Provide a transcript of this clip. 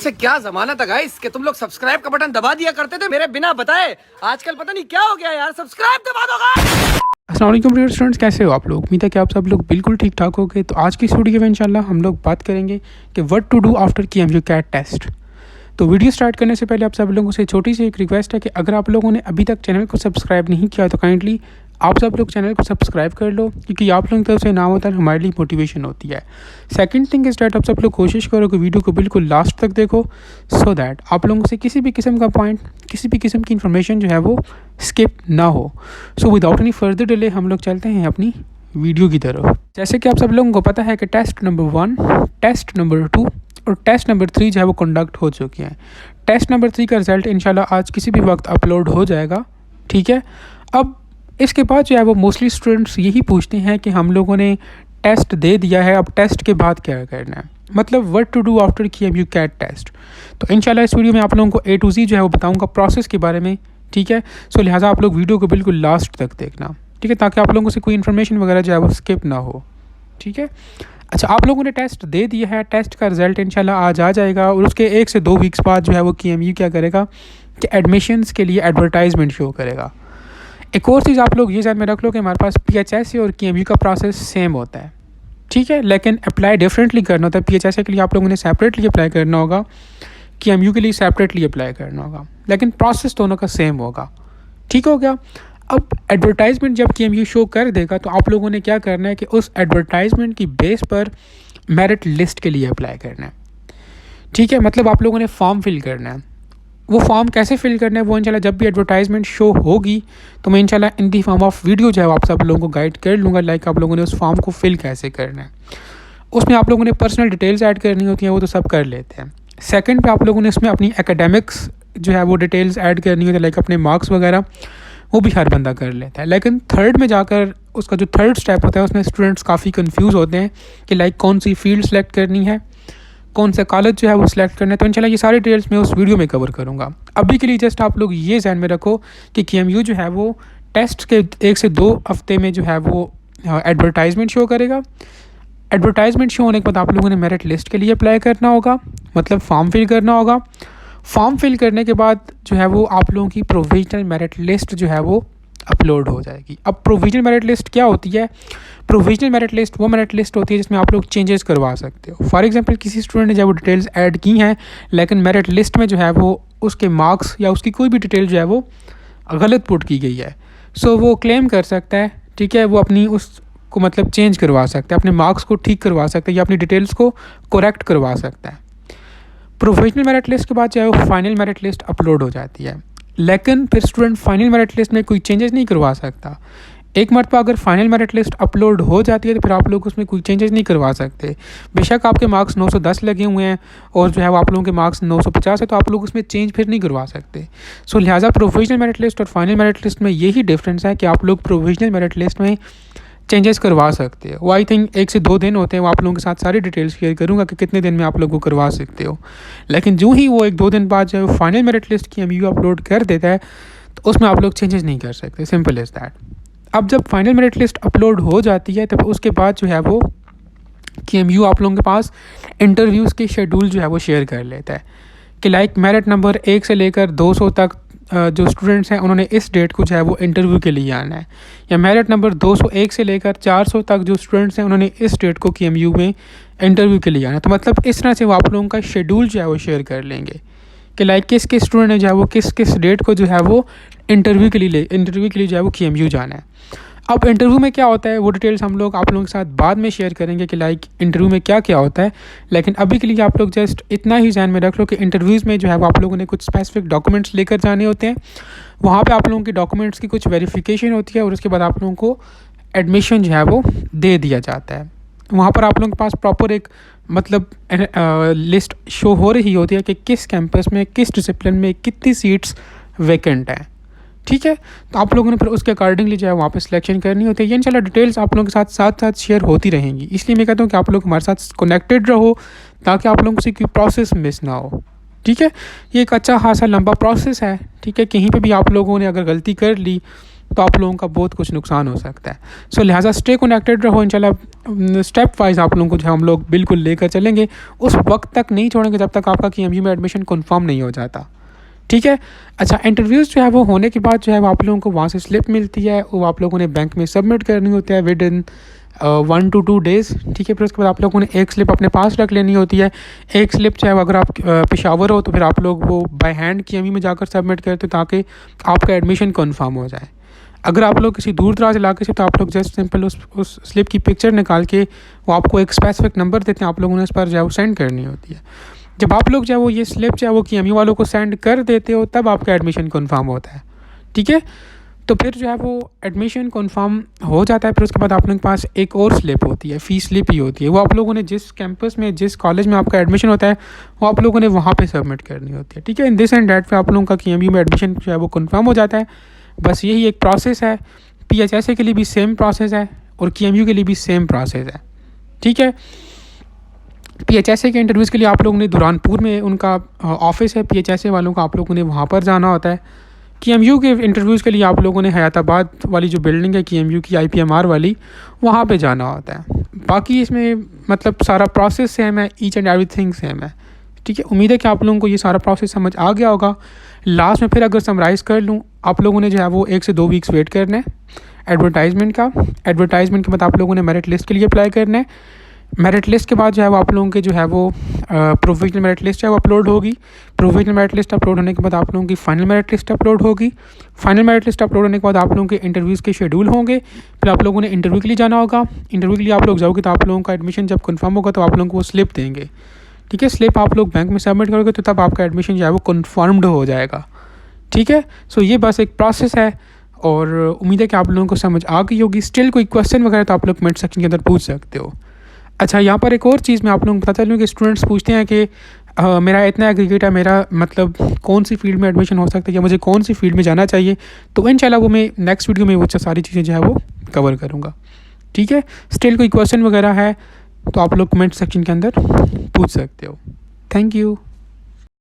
से क्या जमाना था गाइस कि तुम लोग सब्सक्राइब का बटन दबा दिया करते थे मेरे बिना बताए। आजकल पता नहीं क्या हो गया यार, सब्सक्राइब दबा दो गाइस। अस्सलाम वालेकुम डियर स्टूडेंट्स, कैसे हो आप लोग? उम्मीद है कि आप सब लोग बिल्कुल ठीक ठाक होंगे। तो आज की इस वीडियो में इंशाल्लाह हम लोग बात करेंगे कि what to do after KMU cat test. तो वीडियो स्टार्ट करने से पहले आप सब लोगों से छोटी सी एक रिक्वेस्ट है कि अगर आप लोगों ने अभी तक चैनल को सब्सक्राइब नहीं किया तो काइंडली आप सब लोग चैनल को सब्सक्राइब कर लो, क्योंकि आप लोगों की तरफ से नाम होता है हमारे लिए मोटिवेशन होती है। सेकंड थिंग इज़ डैट आप सब लोग कोशिश करो कि वीडियो को बिल्कुल लास्ट तक देखो, सो दैट आप लोगों से किसी भी किस्म का पॉइंट, किसी भी किस्म की इन्फॉर्मेशन जो है वो स्किप ना हो। So without any further delay हम लोग चलते हैं अपनी वीडियो की तरफ। जैसे कि आप सब लोगों को पता है कि टेस्ट नंबर 1, टेस्ट नंबर 2 और टेस्ट नंबर 3 जो है वो कंडक्ट हो चुके हैं। टेस्ट नंबर 3 का रिज़ल्ट इंशाल्लाह आज किसी भी वक्त अपलोड हो जाएगा, ठीक है। अब इसके बाद जो है वो मोस्टली स्टूडेंट्स यही पूछते हैं कि हम लोगों ने टेस्ट दे दिया है, अब टेस्ट के बाद क्या करना है, मतलब what to do after KMU cat test. तो इंशाल्लाह इस वीडियो में आप लोगों को A to Z जो है वो बताऊंगा प्रोसेस के बारे में, ठीक है। सो लिहाजा आप लोग वीडियो को बिल्कुल लास्ट तक देखना, ठीक है, ताकि आप लोगों से कोई इन्फॉर्मेशन वगैरह जो है वो स्किप ना हो, ठीक है। अच्छा, आप लोगों ने टेस्ट दे दिया है, टेस्ट का रिज़ल्ट इंशाल्लाह आज आ जाएगा और उसके 1 से 2 वीक्स बाद जो है वो KMU क्या करेगा कि एडमिशन्स के लिए एडवर्टाइजमेंट शो करेगा। एक और चीज़ आप लोग ये ध्यान में रख लो कि हमारे पास PHSA और KMU का प्रोसेस सेम होता है, ठीक है, लेकिन अप्लाई डिफरेंटली करना होता है। PHSA के लिए आप लोगों ने सेपरेटली अप्लाई करना होगा, KMU के लिए सेपरेटली अप्लाई करना होगा, लेकिन प्रोसेस दोनों का सेम होगा, ठीक हो गया। अब एडवर्टाइजमेंट जब KMU शो कर देगा तो आप लोगों ने क्या करना है कि उस एडवर्टाइजमेंट की बेस पर मेरिट लिस्ट के लिए अप्लाई करना है, ठीक है। मतलब आप लोगों ने फॉर्म फिल करना है। वो फॉर्म कैसे फिल करना है वो इंशाल्लाह जब भी एडवर्टाइजमेंट शो होगी तो मैं इंशाल्लाह इन दी फॉर्म ऑफ वीडियो जो है आप सब लोगों को गाइड कर लूँगा, लाइक आप लोगों ने उस फॉर्म को फिल कैसे करना है। उसमें आप लोगों ने पर्सनल डिटेल्स ऐड करनी होती हैं, वो तो सब कर लेते हैं। सेकंड पे आप लोगों ने इसमें अपनी एकेडमिक्स जो है वो डिटेल्स ऐड करनी होती है, लाइक अपने मार्क्स वगैरह, वो भी हर बंदा कर लेता है। लेकिन थर्ड में जाकर उसका जो थर्ड स्टेप होता है उसमें स्टूडेंट्स काफ़ी कंफ्यूज होते हैं कि लाइक कौन सी फील्ड सेलेक्ट करनी है, कौन सा कॉलेज जो है वो सिलेक्ट करना है। तो इंशाल्लाह ये सारी डिटेल्स मैं उस वीडियो में कवर करूँगा। अभी के लिए जस्ट आप लोग ये ध्यान में रखो कि KMU जो है वो टेस्ट के 1 से 2 हफ्ते में जो है वो एडवर्टाइजमेंट शो करेगा। एडवर्टाइजमेंट शो होने के बाद आप लोगों ने मेरिट लिस्ट के लिए अप्लाई करना होगा, मतलब फॉर्म फिल करना होगा। फॉर्म फिल करने के बाद जो है वो आप लोगों की प्रोविजनल मेरिट लिस्ट जो है वो अपलोड हो जाएगी। अब प्रोविजनल मेरिट लिस्ट क्या होती है? प्रोविजनल मेरिट लिस्ट वो मेरिट लिस्ट होती है जिसमें आप लोग चेंजेस करवा सकते हो। फॉर एग्जांपल किसी स्टूडेंट ने जब वो डिटेल्स ऐड की हैं लेकिन मेरिट लिस्ट में जो है वो उसके मार्क्स या उसकी कोई भी डिटेल जो है वो गलत पुट की गई है, सो वो क्लेम कर सकता है, ठीक है। वो अपनी उसको मतलब चेंज करवा सकता है, अपने मार्क्स को ठीक करवा सकता है या अपनी डिटेल्स को करेक्ट करवा सकता है। प्रोविजनल मेरिट लिस्ट के बाद जो है वो फाइनल मेरिट लिस्ट अपलोड हो जाती है, लेकिन फिर स्टूडेंट फाइनल मेरिट लिस्ट में कोई चेंजेस नहीं करवा सकता। एक मरतबा अगर फाइनल मेरिट लिस्ट अपलोड हो जाती है तो फिर आप लोग उसमें कोई चेंजेस नहीं करवा सकते। बेशक आपके मार्क्स 910 लगे हुए हैं और जो है वो आप लोगों के मार्क्स 950 है, तो आप लोग उसमें चेंज फिर नहीं करवा सकते। सो लिहाजा प्रोविजनल मेरिट लिस्ट और फाइनल मेरिट लिस्ट में यही डिफरेंस है कि आप लोग प्रोविजनल मेरिट लिस्ट में चेंजेस करवा सकते हो। वो आई थिंक 1 से 2 दिन होते हैं, वो आप लोगों के साथ सारी डिटेल्स शेयर करूंगा कि कितने दिन में आप लोग को करवा सकते हो। लेकिन जो ही वो 1-2 दिन बाद जो है final merit list KMU upload कर देता है तो उसमें आप लोग चेंजेस नहीं कर सकते, सिंपल इज़ दैट। अब जब फाइनल मेरिट लिस्ट अपलोड हो जाती है तब उसके बाद जो है वो KMU आप लोगों के पास इंटरव्यूज़ के शेड्यूल जो है वो शेयर कर लेता है कि लाइक मेरिट नंबर 1 से लेकर 200 तक जो स्टूडेंट्स हैं उन्होंने इस डेट को जो है वो इंटरव्यू के लिए आना है, या मेरिट नंबर 201 से लेकर 400 तक जो स्टूडेंट्स हैं उन्होंने इस डेट को KMU में इंटरव्यू के लिए आना है। तो मतलब इस तरह से वो आप लोगों का शेड्यूल जो है वो शेयर कर लेंगे कि लाइक किस किस स्टूडेंट ने जो है वो किस किस डेट को जो है वो इंटरव्यू के लिए जो है वो KMU जाना है। अब इंटरव्यू में क्या होता है वो डिटेल्स हम लोग आप लोगों के साथ बाद में शेयर करेंगे कि लाइक इंटरव्यू में क्या क्या होता है, लेकिन अभी के लिए आप लोग जस्ट इतना ही ध्यान में रख लो कि इंटरव्यूज़ में जो है वो आप लोगों ने कुछ स्पेसिफिक डॉक्यूमेंट्स लेकर जाने होते हैं। वहाँ पे आप लोगों के डॉक्यूमेंट्स की कुछ वेरिफिकेशन होती है और उसके बाद आप लोगों को एडमिशन जो है वो दे दिया जाता है। वहाँ पर आप लोगों के पास प्रॉपर एक मतलब लिस्ट शो हो रही होती है कि किस कैंपस में किस डिसिप्लिन में कितनी सीट्स वैकेंट हैं, ठीक है। तो आप लोगों ने फिर उसके अकॉर्डिंगली जो है वहाँ पे सिलेक्शन करनी होती है। ये इंशाल्लाह डिटेल्स आप लोगों के साथ साथ शेयर होती रहेंगी, इसलिए मैं कहता हूँ कि आप लोग हमारे साथ कनेक्टेड रहो ताकि आप लोगों से कोई प्रोसेस मिस ना हो, ठीक है। ये एक अच्छा खासा लंबा प्रोसेस है, ठीक है। कहीं पे भी आप लोगों ने अगर गलती कर ली तो आप लोगों का बहुत कुछ नुकसान हो सकता है। सो लिहाजा स्टे कनेक्टेड रहो, इंशाल्लाह स्टेप वाइज आप लोगों को जो हम लोग बिल्कुल लेकर चलेंगे, उस वक्त तक नहीं छोड़ेंगे जब तक आपका KMU में एडमिशन कन्फर्म नहीं हो जाता, ठीक है। अच्छा, इंटरव्यूज़ जो है वो होने के बाद जो है वो आप लोगों को वहाँ से स्लिप मिलती है, वो आप लोगों ने बैंक में सबमिट करनी होती है विद इन 1 to 2 डेज़, ठीक है। फिर उसके बाद आप लोगों ने एक स्लिप अपने पास रख लेनी होती है। एक स्लिप चाहे अगर आप पेशावर हो तो फिर आप लोग वो बाय हैंड KMU में जाकर सबमिट करते हो ताकि आपका एडमिशन कन्फर्म हो जाए। अगर आप लोग किसी दूर दराज इलाके से, तो आप लोग जस्ट सिंपल उस स्लिप की पिक्चर निकाल के वो आपको एक स्पेसिफिक नंबर देते हैं, आप लोगों ने उस पर जो है वो सेंड करनी होती है। जब आप लोग जो है वो ये स्लिप जो है वो KMU वालों को सेंड कर देते हो तब आपका एडमिशन कन्फर्म होता है, ठीक है। तो फिर जो है वो एडमिशन कन्फर्म हो जाता है। फिर उसके बाद आप लोगों के पास एक और स्लिप होती है, फ़ी स्लिप ही होती है, वो आप लोगों ने जिस कैंपस में, जिस कॉलेज में आपका एडमिशन होता है वो आप लोगों ने वहाँ पे सबमिट करनी होती है, ठीक है। इन दिस एंड डैट पे आप लोगों का KMU में एडमिशन जो है वो कन्फर्म हो जाता है। बस यही एक प्रोसेस है। PHSA के लिए भी सेम प्रोसेस है और KMU के लिए भी सेम प्रोसेस है, ठीक है। PHSA के इंटरव्यूज़ के लिए आप लोगों ने दुरानपुर में उनका ऑफिस है PHSA वालों का, आप लोगों ने वहाँ पर जाना होता है। KMU के इंटरव्यूज़ के लिए आप लोगों ने हयाताबाद वाली जो बिल्डिंग है KMU की IPMR वाली, वहाँ पे जाना होता है। बाकी इसमें मतलब सारा प्रोसेस सेम है, ईच एंड एवरीथिंग सेम है, ठीक है। उम्मीद है कि आप लोगों को ये सारा प्रोसेस समझ आ गया होगा। लास्ट में फिर अगर समराइज़ कर लूँ, आप लोगों ने जो है वो 1 से 2 वीक्स वेट करना है एडवर्टाइजमेंट का। एडवर्टाइजमेंट के बाद आप लोगों ने मेरिट लिस्ट के लिए अप्लाई करना है। मेरिट लिस्ट के बाद जो है वो आप लोगों के जो है वो प्रोविजनल मेरिट लिस्ट है वो अपलोड होगी। प्रोविजनल मेरिट लिस्ट अपलोड होने के बाद आप लोगों की फाइनल मेरिट लिस्ट अपलोड होगी। फाइनल मेरिट लिस्ट अपलोड होने के बाद आप लोगों के इंटरव्यूज़ के शेड्यूल होंगे। फिर आप लोगों ने इंटरव्यू के लिए जाना होगा। इंटरव्यू के लिए आप लोग जाओगे तो आप लोगों का एडमिशन जब कन्फर्म होगा तो आप लोगों को वो स्लिप देंगे, ठीक है। स्लिप आप लोग बैंक में सबमिट करोगे तो तब आपका एडमिशन जो है वो कन्फर्म्ड हो जाएगा, ठीक है। सो ये बस एक प्रोसेस है और उम्मीद है कि आप लोगों को समझ आ गई होगी। स्टिल कोई क्वेश्चन वगैरह तो आप लोग कमेंट सेक्शन के अंदर पूछ सकते हो। अच्छा, यहाँ पर एक और चीज़ मैं आप लोगों को बताता चलूँ कि स्टूडेंट्स पूछते हैं कि मेरा इतना एग्रीगेट है, मेरा मतलब कौन सी फील्ड में एडमिशन हो सकता है या मुझे कौन सी फील्ड में जाना चाहिए। तो इंशाल्लाह वो मैं नेक्स्ट वीडियो में वो सारी चीज़ें जो है वो कवर करूँगा, ठीक है। स्टिल कोई क्वेश्चन वगैरह है तो आप लोग कमेंट सेक्शन के अंदर पूछ सकते हो। Thank you.